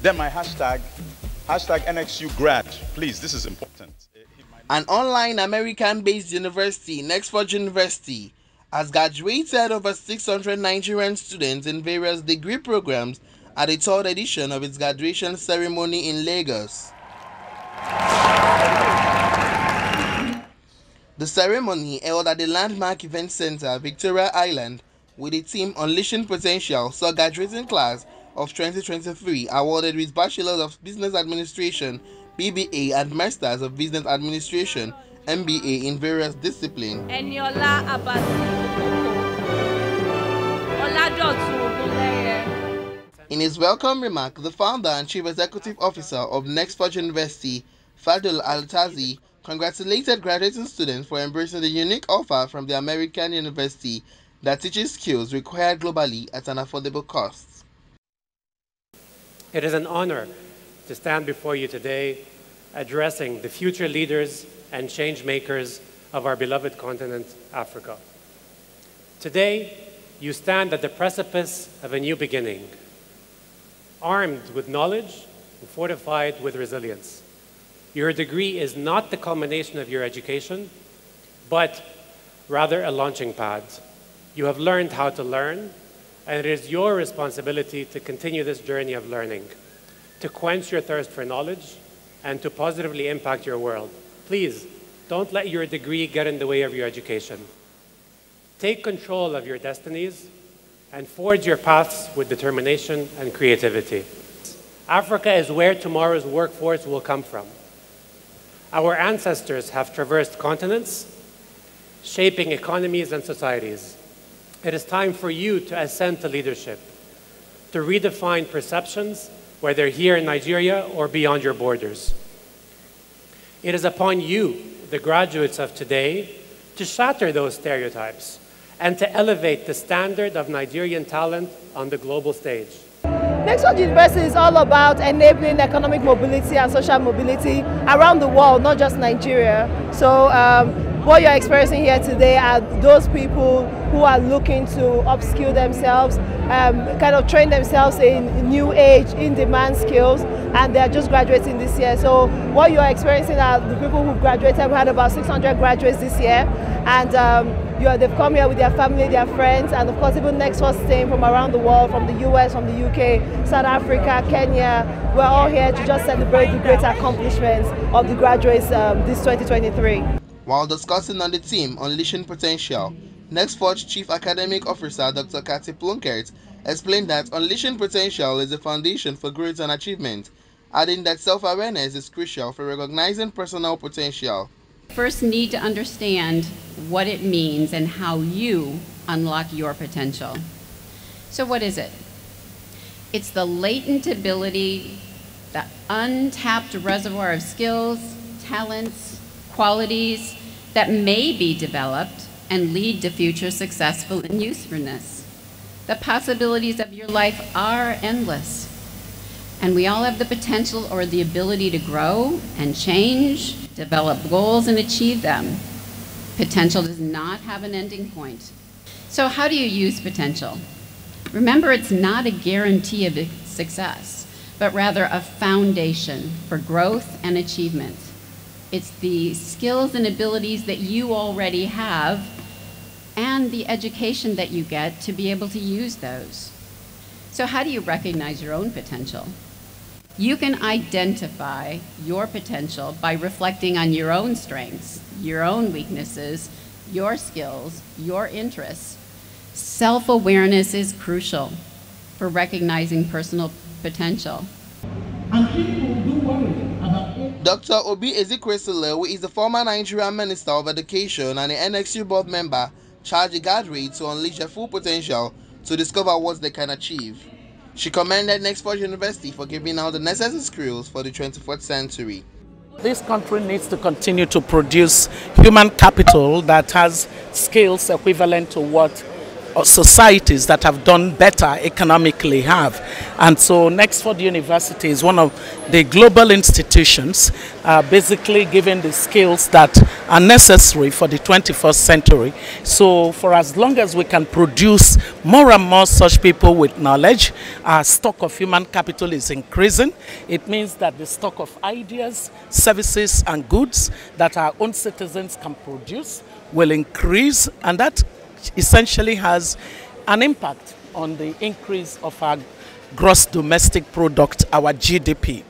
Then my hashtag NXUgrad. Please, this is important. An online American-based university, Nexford University, has graduated over 600 Nigerian students in various degree programs at the third edition of its graduation ceremony in Lagos. The ceremony, held at the landmark event center, Victoria Island, with the theme Unleashing Potential, saw graduating class of 2023 awarded with Bachelors of Business Administration, BBA, and Masters of Business Administration, MBA, in various disciplines. In his welcome remark, the founder and chief executive officer of Nexford University, Fadul Al-Tazi, congratulated graduating students for embracing the unique offer from the American university that teaches skills required globally at an affordable cost. It is an honor to stand before you today addressing the future leaders and change makers of our beloved continent, Africa. Today, you stand at the precipice of a new beginning, armed with knowledge and fortified with resilience. Your degree is not the culmination of your education, but rather a launching pad. You have learned how to learn, and it is your responsibility to continue this journey of learning, to quench your thirst for knowledge, and to positively impact your world. Please, don't let your degree get in the way of your education. Take control of your destinies and forge your paths with determination and creativity. Africa is where tomorrow's workforce will come from. Our ancestors have traversed continents, shaping economies and societies. It is time for you to ascend to leadership, to redefine perceptions, whether here in Nigeria or beyond your borders. It is upon you, the graduates of today, to shatter those stereotypes and to elevate the standard of Nigerian talent on the global stage. Nexford University is all about enabling economic mobility and social mobility around the world, not just Nigeria. So what you're experiencing here today are those people who are looking to upskill themselves, kind of train themselves in new age, in-demand skills, and they're just graduating this year. So what you're experiencing are the people who graduated. We had about 600 graduates this year, and they've come here with their family, their friends, and of course even Nexford team from around the world, from the US, from the UK, South Africa, Kenya. We're all here to just celebrate the great accomplishments of the graduates this 2023. While discussing on the theme Unleashing Potential, Nexford's Chief Academic Officer, Dr. Cathy Plunkett, explained that unleashing potential is the foundation for growth and achievement, adding that self-awareness is crucial for recognizing personal potential. First, need to understand what it means and how you unlock your potential. So what is it? It's the latent ability, the untapped reservoir of skills, talents, qualities that may be developed and lead to future successful and usefulness. The possibilities of your life are endless, and we all have the potential or the ability to grow and change, develop goals and achieve them. Potential does not have an ending point. So how do you use potential? Remember, it's not a guarantee of success, but rather a foundation for growth and achievement. It's the skills and abilities that you already have and the education that you get to be able to use those. So how do you recognize your own potential? You can identify your potential by reflecting on your own strengths, your own weaknesses, your skills, your interests. Self-awareness is crucial for recognizing personal potential. And people do worry about it. Dr. Obi Ezekwesili, who is the former Nigerian Minister of Education and the NXU board member, charged the graduates to unleash their full potential to discover what they can achieve. She commended Nexford University for giving out the necessary skills for the 21st century. This country needs to continue to produce human capital that has skills equivalent to what societies that have done better economically have. And so Nexford University is one of the global institutions basically giving the skills that are necessary for the 21st century. So for as long as we can produce more and more such people with knowledge, our stock of human capital is increasing. It means that the stock of ideas, services and goods that our own citizens can produce will increase, and that essentially has an impact on the increase of our gross domestic product, our GDP.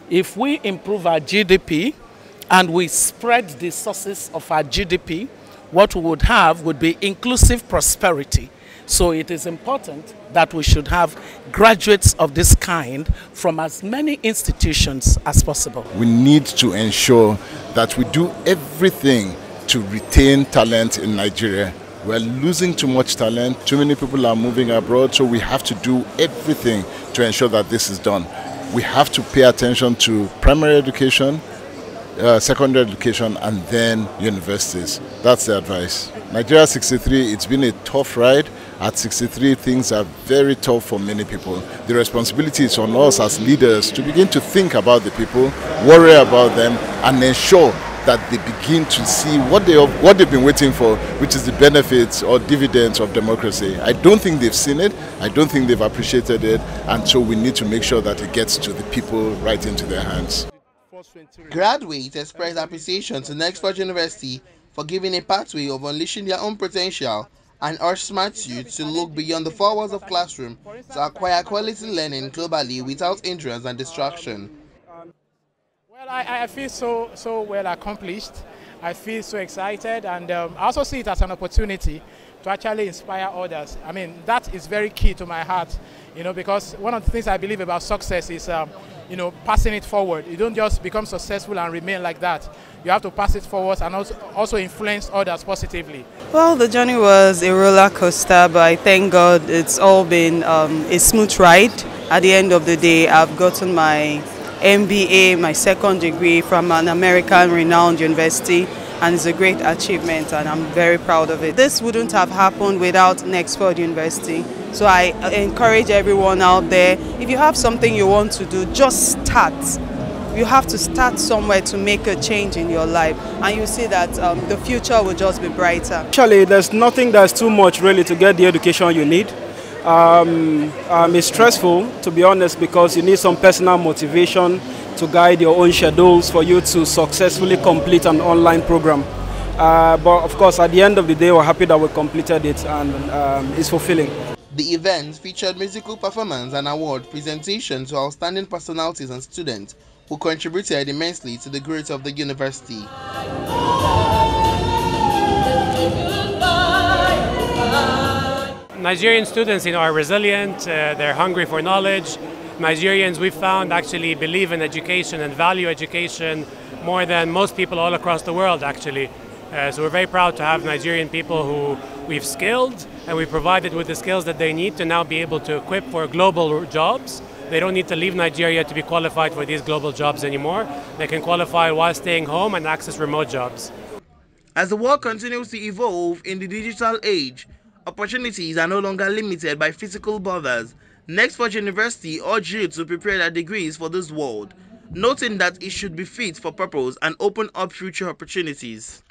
If we improve our GDP and we spread the sources of our GDP, what we would have would be inclusive prosperity. So it is important that we should have graduates of this kind from as many institutions as possible. We need to ensure that we do everything to retain talent in Nigeria. We're losing too much talent. Too many people are moving abroad, so we have to do everything to ensure that this is done. We have to pay attention to primary education, secondary education, and then universities. That's the advice. Nigeria 63, it's been a tough ride. At 63, things are very tough for many people. The responsibility is on us as leaders to begin to think about the people, worry about them, and ensure that they begin to see what they've been waiting for, which is the benefits or dividends of democracy. I don't think they've seen it. I don't think they've appreciated it. And so we need to make sure that it gets to the people right into their hands. Graduates expressed appreciation to Nexford University for giving a pathway of unleashing their own potential and urged smart youth to look beyond the four walls of classroom to acquire quality learning globally without hindrance and distraction. Well, I feel so well accomplished. I feel so excited, and I also see it as an opportunity to actually inspire others. I mean, that is very key to my heart, because one of the things I believe about success is, passing it forward. You don't just become successful and remain like that. You have to pass it forward and also influence others positively. Well, the journey was a roller coaster, but I thank God it's all been a smooth ride. At the end of the day, I've gotten my MBA, my second degree from an American renowned university, and it's a great achievement and I'm very proud of it. This wouldn't have happened without Nexford University. So I encourage everyone out there, if you have something you want to do, just start. You have to start somewhere to make a change in your life, and you see that the future will just be brighter. Actually, there's nothing that's too much really to get the education you need. It's stressful, to be honest, because you need some personal motivation to guide your own schedules for you to successfully complete an online program. But of course, at the end of the day, we're happy that we completed it, and it's fulfilling. The event featured musical performance and award presentation to outstanding personalities and students who contributed immensely to the growth of the university. Nigerian students, are resilient, they're hungry for knowledge. Nigerians, we've found, actually believe in education and value education more than most people all across the world, actually. So we're very proud to have Nigerian people who we've skilled, and we've provided with the skills that they need to now be able to equip for global jobs. They don't need to leave Nigeria to be qualified for these global jobs anymore. They can qualify while staying home and access remote jobs. As the world continues to evolve in the digital age, opportunities are no longer limited by physical borders. Nexford University urges you to prepare their degrees for this world, noting that it should be fit for purpose and open up future opportunities.